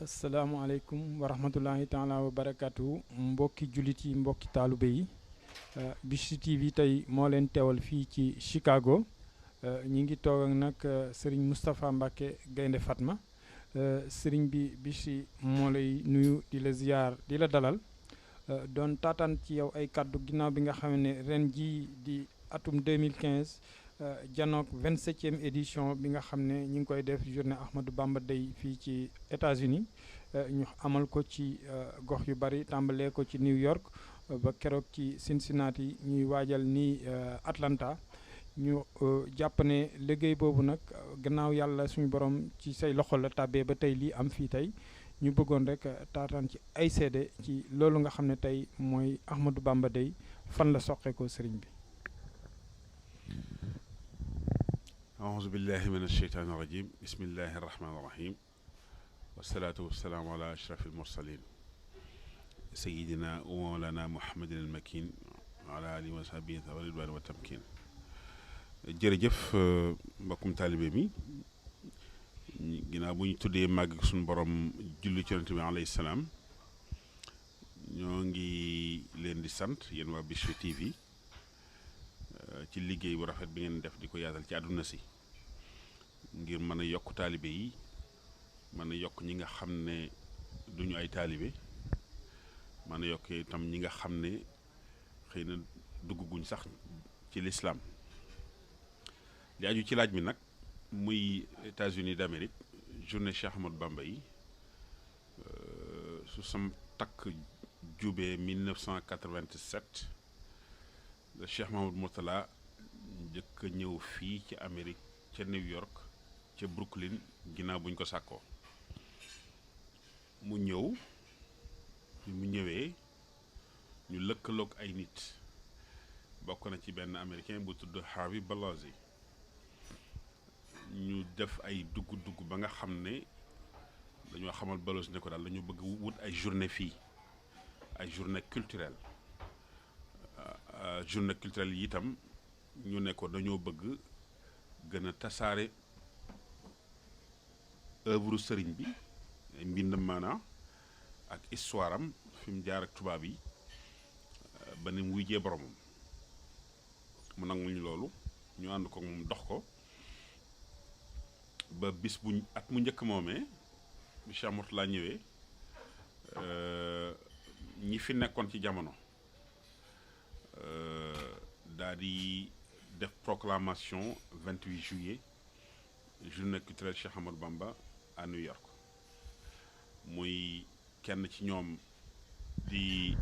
asalaamaaleykum wa rahmatullahi taala wa barakatu mbokki jullit yi mbokki taalibe yi Bichri TV tey moo leen teewal fii ci Chicago ñi ngi toog ak nag Serigne Moustapha Mbacke Gaynde Fatma Serigne bi Bichri moo lay nuyu di la ziyaar di la dalal doon taataan ci yow ay kaddu ginnaaw bi nga xam ne ren jii di atum 2015 janook 27e édition bi nga xam ne ñu ngi koy def journée Ahmadou Bamba Day fii ci États-Unis ñu amal ko ci gox yu bari tàmbalee ko ci New York ba keroog ci Cincinnati ñuy waajal ni Atlanta ñu jàpp ne liggéey boobu nag gannaaw yàlla suñu borom ci say loxo la tàbbee ba tey lii am fii tey ñu bëggoon rek taataan ci ay seede ci loolu nga xam ne tey mooy Ahmadou Bamba Day fan la soqee ko sëriñ bi. أعوذ بالله من الشيطان الرجيم بسم الله الرحمن الرحيم والصلاة والسلام على أشرف المرسلين سيدنا ومولانا محمد المكين وعلى آله وصحبه ذوي الرضوان والتمكين jërëjëf mbokkum taalibe mi ginnaaw bu ñu tuddee màgg suñu borom julli ci Yonent bi alayhi salaam ñoo ngi leen di sant yéen waa Bichri TV ci liggéey bu rafet bi ngeen def di ko yaatal ci àdduna si ngir mën a yokk taalibe yi mën a yokk ñi nga xam ne duñu ay taalibe mën a yokk itam ñi nga xam ne xëy na dugguñ sax ci lislaam li aju ci laaj mi nag muy États-Unis d'Amérique journée Cheikh Ahmadou Bamba yi su sam takk jubee 1987 le Cheikh Mahamadou Mourtala njëkk a ñëw fii ci Amérique ca New York ca Brooklyn ginnaaw bu ñu ko sàkkoo mu ñëwee ñu lëkkaloog ay nit bokk na ci benn américain bu tudd Harvey Balaji ñu def ay dugg ba nga xam ne dañoo xamal Balaji ne ko daal dañu bëgg wut ay journée fii ay journée culturelle journée culturelle yi itam ñu ne ko dañoo bëgg gën a tasaare œuvre sëriñ bi mbind maanaa ak histoire am fi mu jaar ak tubaab yi ba ni mu wujjee boromam mu nangul ñu loolu ñu ànd ko moom dox ko ba bis bu at mu njëkk moomee bi Cheikh Mourtala ñëwee ñi fi nekkoon ci jamono daal di def proclamation 28 juillet journée culturelle Cheikh Ahmadou Bamba à New York muy kenn ci ñoom di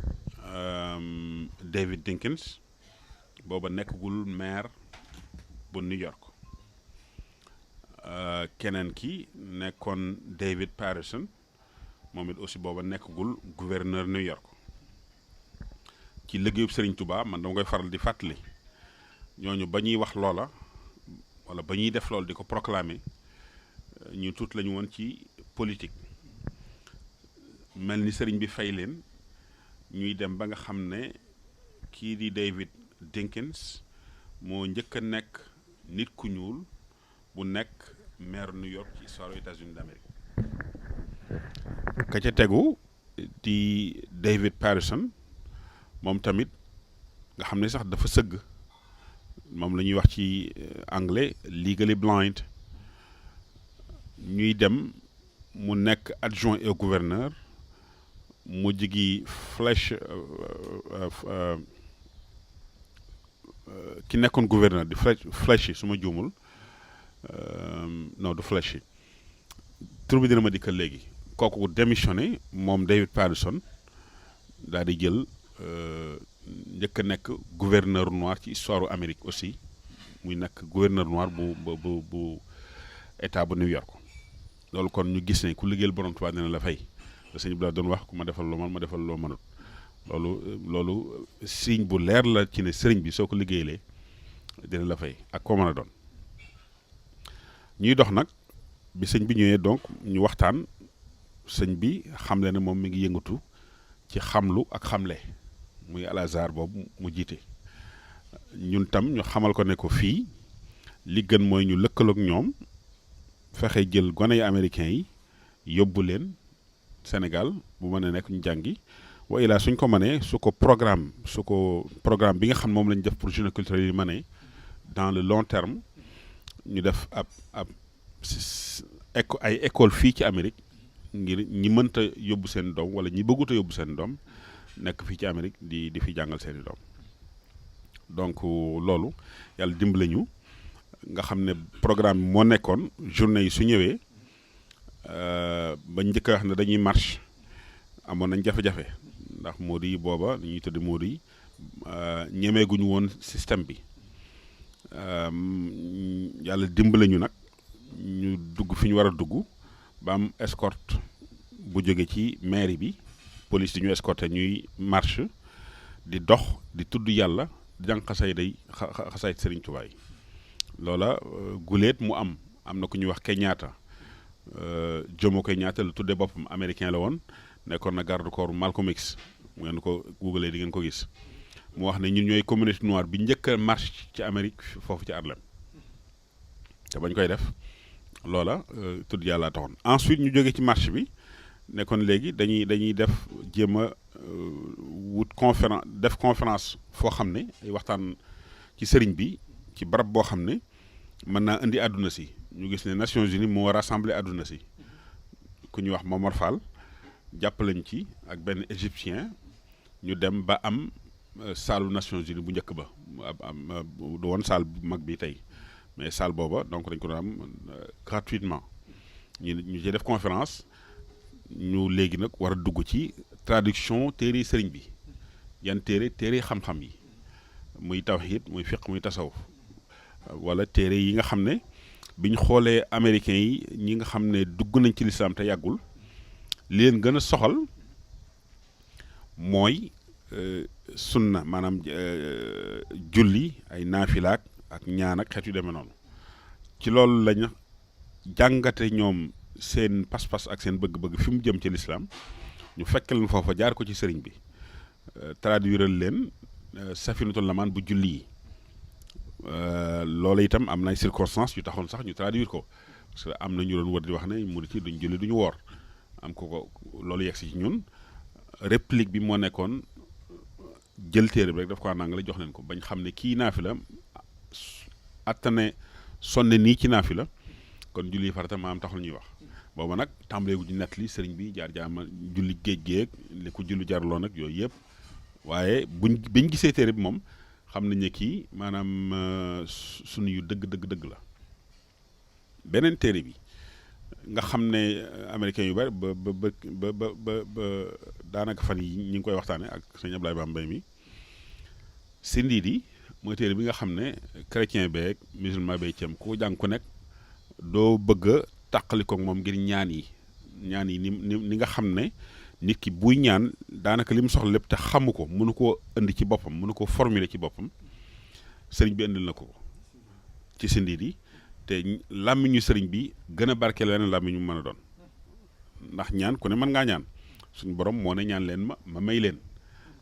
David Dinkins booba nekkagul maire bu New York keneen ki nekkoon David Paterson moom it aussi booba nekkagul gouverneur New York ci liggéeyub Serigne Touba man dama koy faral di fàttali ñooñu ba ñuy wax loola wala ba ñuy def loolu di ko proclamer ñu tuut lañu woon ci politique mel ni Serigne bi fay leen ñuy dem ba nga xam ne kii di David Dinkins moo njëkk a nekk nit ku ñuul bu nekk maire New York ci histoire États-Unis d'Amérique ka ca tegu di David Paterson moom tamit nga xam ne sax dafa sëgg moom la ñuy wax ci anglais legally blind ñuy dem mu nekk adjoint au gouverneur mu jigi Fletcher ki nekkoon gouverneur di Fletcher su ma juumul non du Fletcher tur bi dina ma dikkal léegi kooku démissionné moom David Paterson daal di jël njëkk a nekk gouverneur noir ci histoire Amérique aussi muy nekk gouverneur noir bu état bu New York loolu kon ñu gis ne ku liggéeyal borom Tuubaa dina la fay la sëñ bi la doon wax ku ma defal loo man ma defal loo mënut loolu signe bu leer la ci ne sëriñ bi soo ko liggéeyalee dina la fay ak koo mën a doon ñuy dox nag bi sëñ bi ñëwee donc ñu waxtaan sëñ bi xamle ne moom mi ngi yëngatu ci xamlu ak xamle muy Al-Azhar boobu mu jiite ñun tam ñu xamal ko ne ko fii li gën mooy ñu lëkkaloog ñoom fexe jël gone yi américains yi yóbbu leen Sénégal bu mënee nekk ñu jàngi wa ilaa suñ ko mënee su ko programme bi nga xam moom la ñu def pour journée culturelle yi mënee dans le long terme ñu def ab ay école fii ci Amérique ngir ñi mënta yóbbu seen doom wala ñi bëggut a yóbbu seen doom nekk fii ci Amérique di fi jàngal seeni doom donc loolu yàlla dimbale ñu nga xam ne programme bi moo nekkoon journée yi su ñëwee ba njëkk a wax ne dañuy marche amoon nañ jafe-jafe ndax Modou yi booba li ñuy tudde Modou yi ñemeeguñu woon système bi yàlla dimbale ñu nag ñu dugg fi ñu war a dugg ba am escorte bu jóge ci mairie bi police di ñu escorté ñuy marche di dox di tudd yàlla di jàng xasay Serigne Touba yi loola guleet mu am na ku ñuy wax Kenyatta Jomo Kenyatta la tuddee boppam américain la woon nekkoon na garde corps Malcolm X mu ngeen ko googlee di ngeen ko gis mu wax ne ñun ñooy communauté noire bi njëkk a marche ci Amérique foofu ci Harlem te bañ koy def loola tudd yàlla taxoon ensuite ñu jóge ci marche bi nekkoon léegi dañuy def jéem a wut conférence foo xam ne ay waxtaan ci sëriñ bi ci barab boo xam ne mën naa indi àdduna si ñu gis ne Nations Unies moo rassemblé àdduna si ku ñuy wax Momar Fall jàppalañ ci ak benn égyptien ñu dem ba am saalu Nations Unies bu njëkk ba du woon salle bu mag bi tey mais salle booba donc dañ ko doon am gratuitement ñu ci def conférence ñu léegi nag war a dugg ci traduction téere sëriñ bi yan téere xam-xam yi muy tawhid muy fiqh muy tasawuf wala téere yi nga xam ne biñ xoolee américains yi ñi nga xam ne dugg nañ ci lislaam te yàggul li leen gën a soxal mooy sunna maanaam julli ay naafilaak ak ñaan ak xeet yu demee noonu ci loolu lañ jàngate ñoom seen pas-pas ak seen bëgg-bëgg fi mu jëm ci lislaam ñu fekk leen foofa jaar ko ci sëriñ bi traduire leen safinatul lamaan bu julli yi loolu itam am na ay circonstances yu taxoon sax ñu traduire ko parce que am na ñu doon wër di wax ne murit yi duñ julli duñu woor am ko loolu yegg si ci ñun réplique bi moo nekkoon jël téere bi rek daf ko àndangale jox leen ko bañ xam ne kii naafi la attane sonne nii ci naafi la kon julli farata maam taxul ñuy wax booba nag tàmbalee gu ñu nett li sëriñ bi jaar jaama julli géej géeg li ko julli jarloo nag yooyu yëpp waaye biñ gisee téere bi moom xam nañ ne kii maanaam sunu yu dëgg la beneen téere bi nga xam ne américains yu bari ba daanaka fan yi ñu ngi koy waxtaane ak sëñ Ablaye Bambey mi Sindiidi mooy téere bi nga xam ne chrétien beeg musulman beeg cam ku jàng ku nekk doo bëgg a tàqalikoog moom ngir ñaan yi ni nga xam ne nit ki buy ñaan daanaka li mu soxla lépp te xamu ko mënu koo indi ci boppam mënu koo formuler ci boppam sëriñ bi indil na ko ci Sindiidi te làmmiñu sëriñ bi gën a barkeel leneen làmmiñu mën a doon ndax ñaan ku ne mën ngaa ñaan suñu borom moo ne ñaan leen ma may leen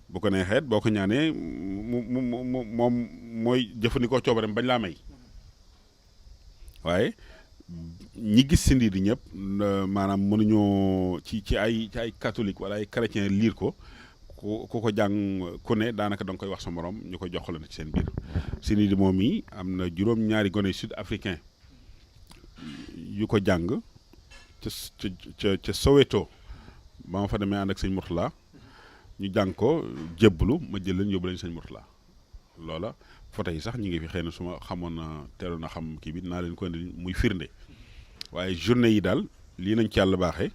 bu ko neexee boo ko ñaanee moom mooy jëfandikoo coobareem bañ laa may waaye ñi gis Sindiidi ñëpp maanaam mënuñoo ci ay catholique wala ay chrétien liir ko ku ko jàng ku ne daanaka da nga koy wax sa morom ñu koy joxalante ci seen biir Sindiidi moom yi am na juróom-ñaari gone sud africain yu ko jàng ca Soweto ba ma fa demee ànd ak sëñ Mourtala ñu jàng ko jébbalu ma jël leen yóbbu leen sëñ Mourtala loola photo yi sax ñi ngi fi xëy na su ma xamoon na teeloon na xam kii bi naa leen ko indi muy firnde waaye journée yi daal lii nañ ci yàlla baaxee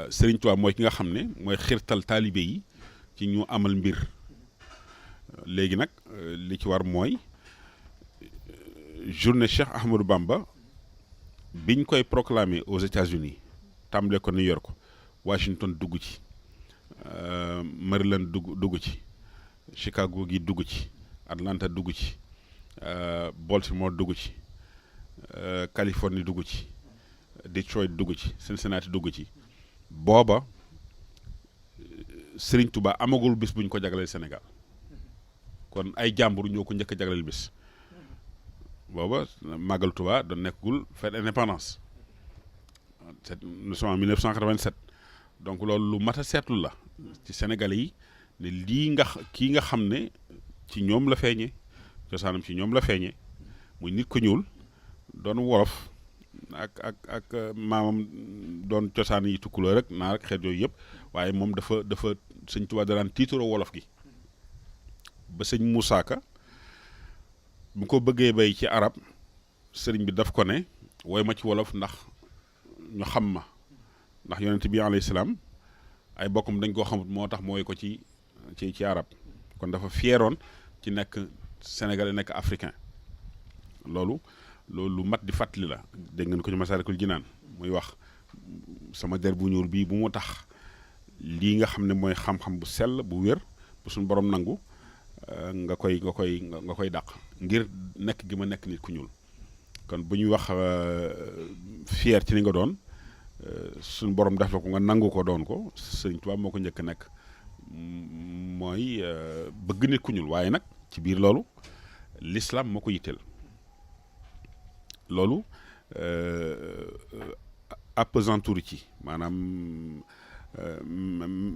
Sëriñ Tuubaa mooy ki nga xam ne mooy xirtal taalibe yi ci ñu amal mbir léegi nag li ci war mooy journée Cheikh Ahmadou Bamba biñ koy proclamer aux États-Unis tàmbale ko New York Washington dugg ci Maryland dugg ci Chicago gi dugg ci Atlanta dugg ci Baltimore dugg ci Californie dugg ci Detroit dugg ci Cincinnati dugg ci booba Sëriñ Tuubaa amagul bis bu ñu ko jagleel Sénégal kon ay jàmbur ñoo ko njëkk a jagleel bis booba màggal Tuubaa doon nekkagul fête indépendance nous sommes en 1987 donc loolu lu mat a seetlu la ci Sénégalais yi ne lii kii nga xam ne ci ñoom la feeñee cosaanam ci ñoom la feeñee muy nit ku ñuul doon wolof ak maamam doon cosaan yi tukkuloo rek naar rek xeet yooyu yëpp waaye moom dafa sëñ Tuubaa da daan tiituroo wolof gi ba sëñ Moussa Ka bu ko bëggee bay ci arab sëriñ bi daf ko ne woy ma ci wolof ndax ñu xam ma ndax yonent bi alayhi salaam ay bokkam dañ koo xamut moo tax mooy ko ci arab kon dafa fieroon ci nekk sénégalais nekk africain loolu lu mat di fàttali la dégg ngeen ko ci Masaalikul Jinaan muy wax sama der bu ñuul bii bu mu tax lii nga xam ne mooy xam-xam bu sell bu wér bu suñu borom nangu nga koy dàq ngir nekk gi ma nekk nit ku ñuul kon bu ñuy wax fier ci li nga doon suñu borom def la ko nga nangu ko doon ko Sëriñ Tuubaa moo ko njëkk a nekk mooy bëgg nit ku ñuul waaye nag ci biir loolu l'islam moo ko yitteel loolu appesantur ci maanaam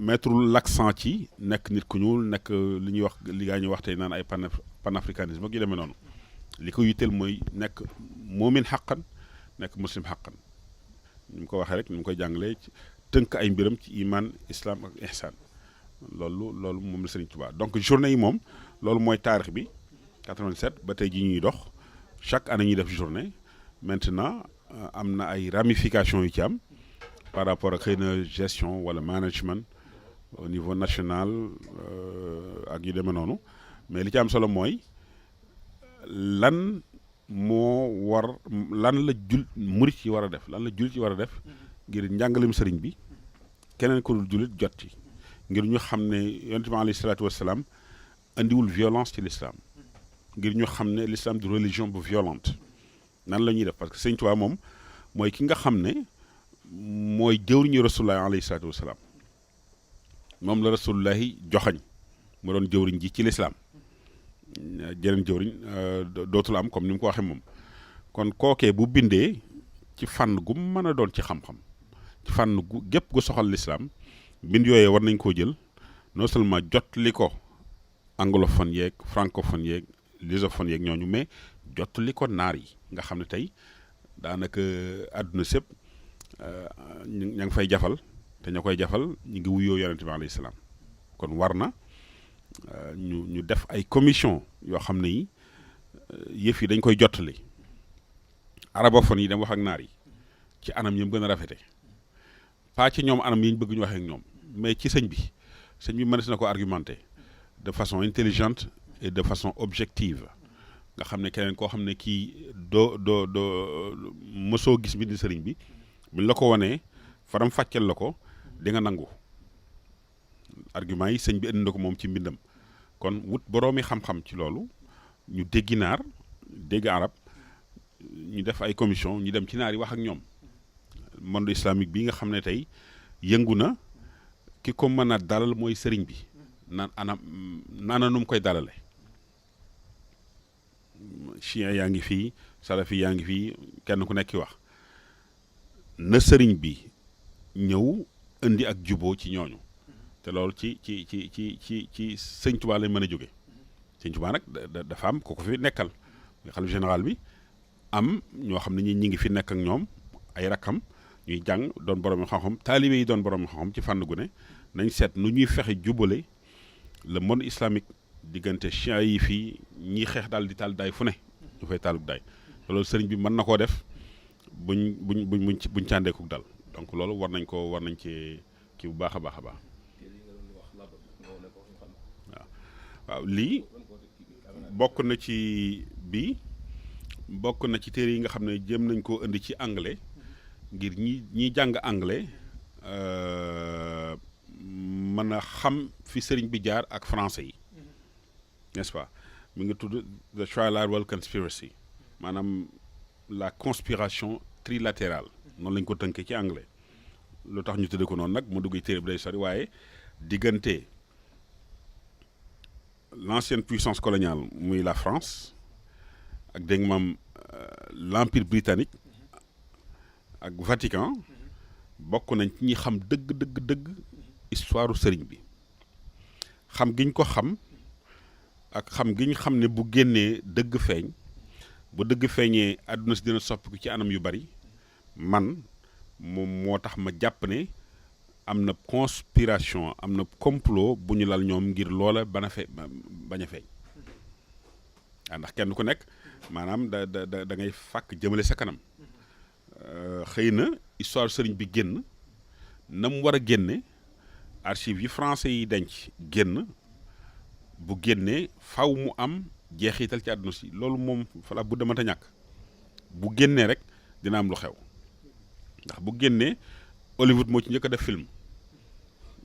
mettre l'accent ci nekk nit ku ñuul nekk li ñuy wax li gaa ñuy wax tey naan ay panafricanisme ak yu demee noonu li ko yitteel mooy nekk moomin xaqan nekk muslim xaqan ni mu ko waxee rek ni mu koy jàngalee tënk ay mbiram ci iman islam ak ihsan loolu moom la Sëriñ Tuubaa donc journée yi moom loolu mooy taarix bi 87 ba tey ji ñuy dox chaque année ñuy def journée maintenant am na ay ramifications yu ci am par rapport ak xëy na gestion wala management au niveau national ak yu demee noonu mais li ci am solo mooy lan la murit yi war a def lan la jullit yi war a def ngir njàngalem sëriñ bi keneen ko dul jullit jot ci ngir ñu xam ne yonent bi alayhi salaatu wassalaam andiwul violence ci l'islam ngir ñu xam ne l'islam du religion bu violente nan la ñuy def parce que Sëriñ Tuubaa moom mooy ki nga xam ne mooy jëwriñu rasulullahi alayhi salaatu wassalaam moom la rasulullahi joxañ mu doon jëwriñ ji ci l'islam jeneen jëwriñ dootul am comme ni mu ko waxee moom kon kookee bu bindee ci fànn gu mën a doon ci xam-xam ci fànn gu gépp gu soxal l'islam bind yooyee war nañ koo jël non seulement jot li ko anglophone yeeg francophone yeeg lusophone yeeg ñooñu mais jot li ko naar yi nga xam ne tey daanaka àdduna sépp ña ngi fay jafal te ña koy jafal ñu ngi wuyoo yonent bi alayhi salaam kon war na ñu def ay commission yoo xam ne yi yëf yi dañ koy jottali arabophone yi dem wax ak naar yi ci anam yi mu gën a rafete pas ci ñoom anam yi ñu bëgg ñu waxee ak ñoom mais ci sëñ bi mënees na ko argumenter de façon intelligente et de façon objective nga xam ne keneen koo xam ne kii doo mësoo gis mbindi sëriñ bi buñ la ko wanee faram fàcceel la ko di nga nangu argument yi sëñ bi indi na ko moom ci mbindam kon wut boroomi xam-xam ci loolu ñu déggi naar dégg arab ñu def ay commission ñu dem ci naar yi wax ak ñoom monde islamique bi nga xam ne tey yëngu na ki ko mën a dalal mooy sëriñ bi naana nu mu koy dalale chien yaa ngi fii salafi yaa ngi fii kenn ku nekk wax na sëriñ bi ñëw indi ak juboo ci ñooñu te loolu ci sëñ Tuubaa lañ mën a jóge sëñ Tuubaa nag dafa am ko fi nekkal muy xalif général bi am ñoo xam ne ñi ngi fi nekk ak ñoom ay rakkam ñuy jàng doon borom xam-xam taalibe yi doon borom xam-xam ci fànn gu ne nañ seet nu ñuy fexe jubale le monde islamique diggante chiites yi fii ñiy xeex daal di taal daay fu ne ñu fay taalub daay te loolu sëriñ bi mën na koo def buñ càndeekuk dal donc loolu war nañ ci kii bu baax a baax a baax waaw lii bokk na ci téere yi nga xam ne jéem nañ koo indi ci anglais ngir ñi jàng anglais mën a xam fi sëriñ bi jaar ak français yi n'est-ce pas mi ngi tudd the Trilateral Conspiracy maanaam la conspiration trilatérale noonu lañ ko tënkee ci anglais lu tax ñu tuddee ko noonu nag mu dugg téere bi day sori waaye diggante l'ancienne puissance coloniale muy la France ak dégg nga maam l'empire britannique ak Vatican bokk nañ ci ñi xam dëgg histoire sëriñ bi xam giñ ko xam ak xam giñ xam ne bu génnee dëgg feeñ bu dëgg feeñee àdduna si dina soppiku ci anam yu bari man moom moo tax ma jàpp ne am na conspiration am na complot bu ñu lal ñoom ngir loola bañ a feeñ ndax kenn ku nekk maanaam da ngay fàkk jëmale sa kanam xëy na histoire sëriñ bi génn na mu war a génne archives yi français yi denc génn bu génnee faw mu am jeexital ci àdduna si loolu moom fala bu demata ñàkk bu génnee rek dina am lu xew ndax bu génnee Hollywood moo ci njëkk a def film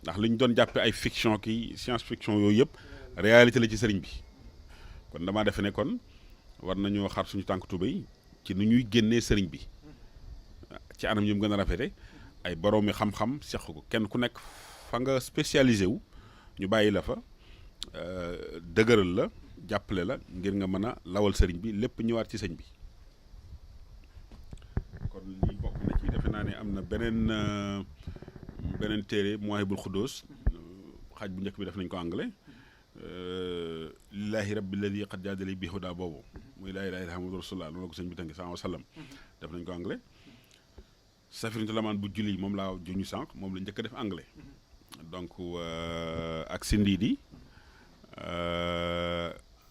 ndax li ñu doon jàppee ay fiction ki science fiction yooyu yëpp réalité la ci sëriñ bi kon damaa defe ne kon war nañoo xar suñu tànk tubéy ci nu ñuy génnee sëriñ bi ci anam yu mu gën a rafete ay borom mi xam-xam seq ko kenn ku nekk fa nga spécialisé wu ñu bàyyi la fa dëgëral la jàppale la ngir nga mën a lawal sëriñ bi lépp ñëwaat ci sëñ bi kon lii bokk na ci defe naa ne am na beneen téere Mawahibul Xuddoos xaaj bu njëkk bi def nañ ko anglais lillahi rabbi alladi qad jaadali bi huda boobu muy laa ilaaha illa Muhammadu rasulullah loolu ko sëñ bi tënk sallallahu alayhi wa sallam def nañ ko anglais Safinatoul Amaan bu julli moom laa juñu sànq moom la njëkk a def anglais donc ak Sindiidi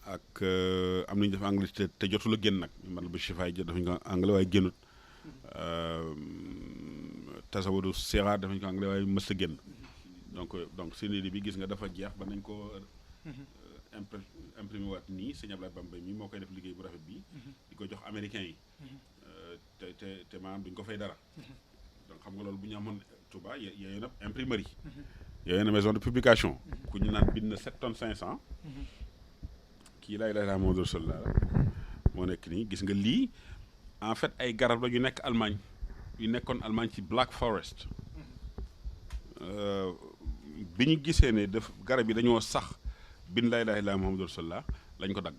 ak am nañu def anglais te jotul a génn nag man ba chifaay def nañ ko anglais waaye génnut tasawudu sixaar def nañ ko anglais waaye mës a génn donc Sindiidi bi gis nga dafa jeex ba nañ ko imprimé waat nii sëñ Ablaye Bamba mi moo koy def liggéey bu rafet bi di ko jox américain yi te maanaam duñ ko fay dara donc xam nga loolu bu ñu amoon Touba yooyu na imprimerie yooyu na maison de publication ku ñu naan bind na 7 tonnes 500 kii laa ilaaha illa Muhammadu rasulullah moo nekk nii gis nga lii en fait ay garab la yu nekk Allemagne yu nekkoon Allemagne ci Black Forest bi ñu gisee ne def garab yi dañoo sax bind laa ilaaha illa Muhammadu rasulullah lañ ko dagg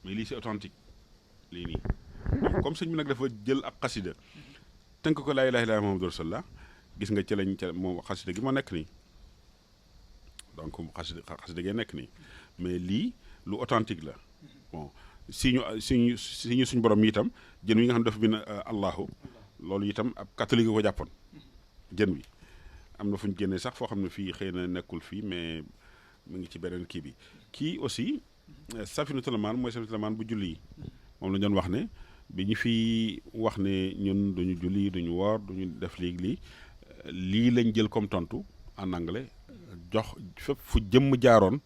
mais lii c'est authentique lii nii comme sëñ bi nag dafa jël ab xasida tënk ko laa ilaaha illa Muhammadu rasulullah gis nga ca moom xasida gi moo nekk nii donc xasida gee nekk nii mais lii lu authentique la bon suñu borom yi itam jën wi nga xam ne dafa bind Allahu loolu itam ab catholique ko jàppoon jën wi am na fu ñu génnee sax foo xam ne fii xëy na nekkul fii mais mu ngi ci beneen kii bi kii aussi Safinatoul Amaan mooy Safinatoul Amaan bu julli yi moom la ñu doon wax ne bi ñu fi wax ne ñun duñu julli duñu woor duñu def lii lañ jël comme tontu en anglais jox fépp fu jëmm jaaroon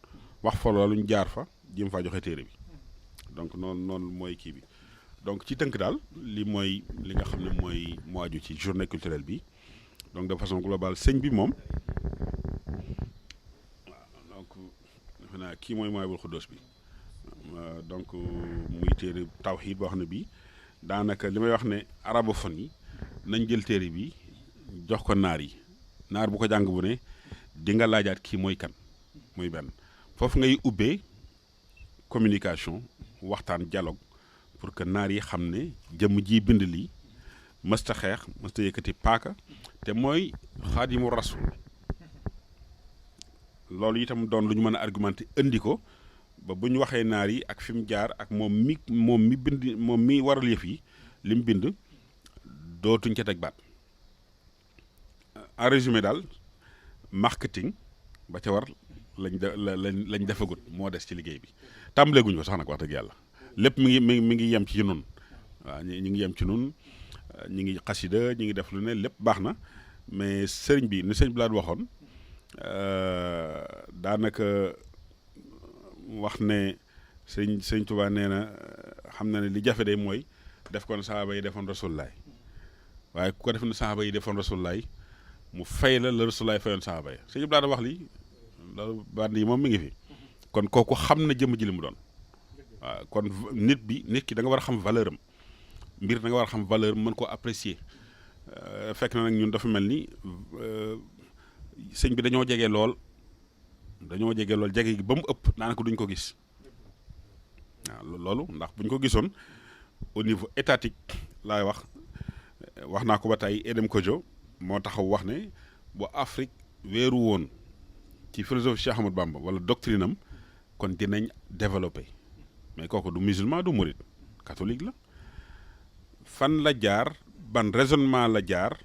wax fa loolu ñu jaar fa jëm faa joxe téere bi donc noonu mooy kii bi donc ci tënk daal li mooy li nga xam ne mooy moo aju ci journée culturelle bi donc de façon globale sëñ bi moom donc defe naa kii mooy Mawahibul Xuddoos bi donc muy téere tawhiid boo xam ne bii daanaka li may wax ne arabophone yi nañ jël téere bi jox ko naar yi naar bu ko jàng bu ne di nga laajaat kii mooy kan muy benn foofu ngay ubbee communication waxtaan dialogue pour que naar yi xam ne jëmm ji bind lii mësta xeex mësta yëkkati paaka te mooy xaadimu rasul loolu itam doon lu ñu mën a argumenté indi ko ba bu ñu waxee naar yi ak fi mu jaar ak moom mi bind moom mi waral yëf yi li mu bind dootuñ ca teg baat en résumé daal marketing ba ca war lañ defagut moo des ci liggéey bi tàmbaleeguñ ko sax nag wax dëgg yàlla lépp mi ngi yem ci nun waaw ñu ngi yem ci nun ñu ngi xasida ñu ngi def lu ne lépp baax na mais sëriñ bi ni sëriñ bi laa waxoon daanaka wax ne sëriñ Tuubaa nee na xam na ne li jafe day mooy def ko ne sahaaba yi defoon rasulullaay waaye ku ko def ne sahaaba yi defoon rasulullaay mu fay la rasulullaay fayoon sahaaba yi sëriñ bi laa wax lii loolu band yi moom mi ngi fi kon kooku xam na jëmm ji li mu doon waaw kon nit ki da nga war a xam valeur am mbir da nga war a xam valeur mën koo apprécier fekk na nag ñun dafa mel ni sëñ bi dañoo jege lool jege gi ba mu ëpp daanaka duñ ko gis waaw loolu ndax buñ ko gisoon au niveau étatique laay wax naa ko ba tey Edem Kodjo moo taxaw wax ne bu Afrique weeru woon ci philosophie Cheikh Ahmadou Bamba wala doctrine am kon dinañ développé mais kooku du musulman du murit catholique la fan la jaar ban raisonnement la jaar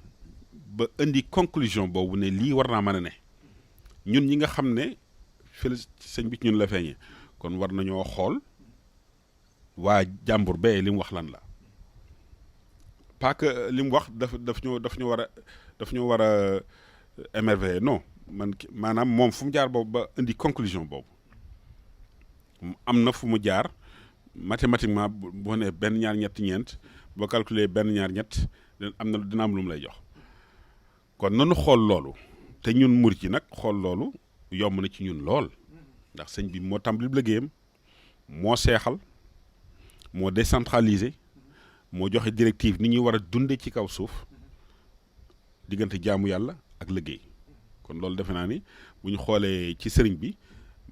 ba indi conclusion boobu ne lii war naa mën a ne ñun ñi nga xam ne fii sëñ bi ci ñun la feeñee kon war nañoo xool waa jàmbur bee li mu wax lan la pas que li mu wax daf ñu war a émerveiller non maanaam moom fu mu jaar boobu ba indi conclusion boobu am na fu mu jaar mathématiquement boo nee benn ñaar ñett ñeent boo calculer benn ñaar ñett dina am lu mu lay jox kon nanu xool loolu te ñun murit yi nag xool loolu yomb na ci ñun lool ndax sëñ bi moo tàmbali liggéeyam moo seexal moo décentralisé moo joxe directive ni ñuy war a dunde ci kaw suuf diggante jaamu yàlla ak liggéey kon loolu defe naa ni bu ñu xoolee ci sëriñ bi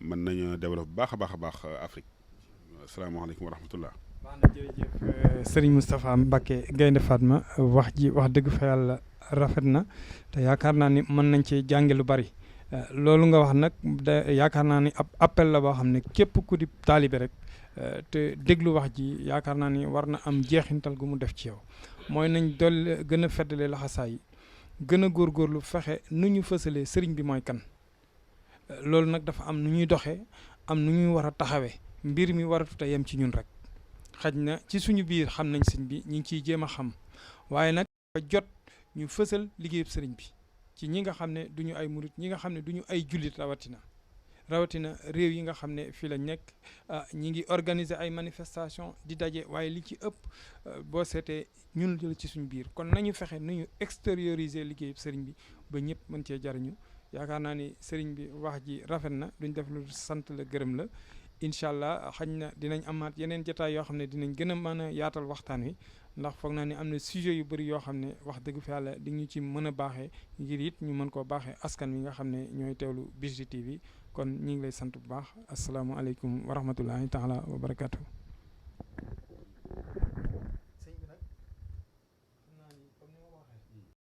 mën nañu développer bu baax a baax a baax Afrique asalaamaaleykum wa rahmatullah. baax na jërëjëf sëriñ Moustapha Mbacké Gaynde Fatma wax ji wax dëgg fa yàlla rafet na te yaakaar naa ni mën nañ cee jànge lu bari loolu nga wax nag yaakaar naa ni ab appel la boo xam ne képp ku di taalibe rek te déglu wax ji yaakaar naa ni war na am jeexintal gu mu def ci yow mooy nañ dool gën a feddale laxasaay yi gën a góorgóorlu fexe nu ñu fësalee sëriñ bi mooy kan loolu nag dafa am nu ñuy doxee am nu ñuy war a taxawee mbir mi waratu te yem ci ñun rek xaj na ci suñu biir xam nañ sëñ bi ñu ngi ciy jéem a xam waaye nag jot ñu fësal liggéeyub sëriñ bi ci ñi nga xam ne du ñu ay murit ñi nga xam ne du ñu ay jullit rawatina réew yi nga xam ne fii la nekk ñi ngi organiser ay manifestation di daje waaye li ci ëpp boo seetee ñun la ci suñu biir kon nañu fexe nu ñu extérioriser liggéeyub sëriñ bi ba ñëpp mën cee jariñu yaakaar naa ni sëriñ bi wax ji rafet na duñ def lu sant la gërëm la incha allah xañ na dinañ amaat yeneen jotaay yoo xam ne dinañ gën a mën a yaatal waxtaan wi ndax foog naa ni am na sujet yu bëri yoo xam ne wax dëgg fa yàlla di ñu ci mën a baaxee ngir it ñu mën koo baaxee askan wi nga xam ne ñooy teewlu Bichri TV kon ñu ngi lay sant bu baax asalaamaaleykum wa rahmatullahi taala wa barakatuh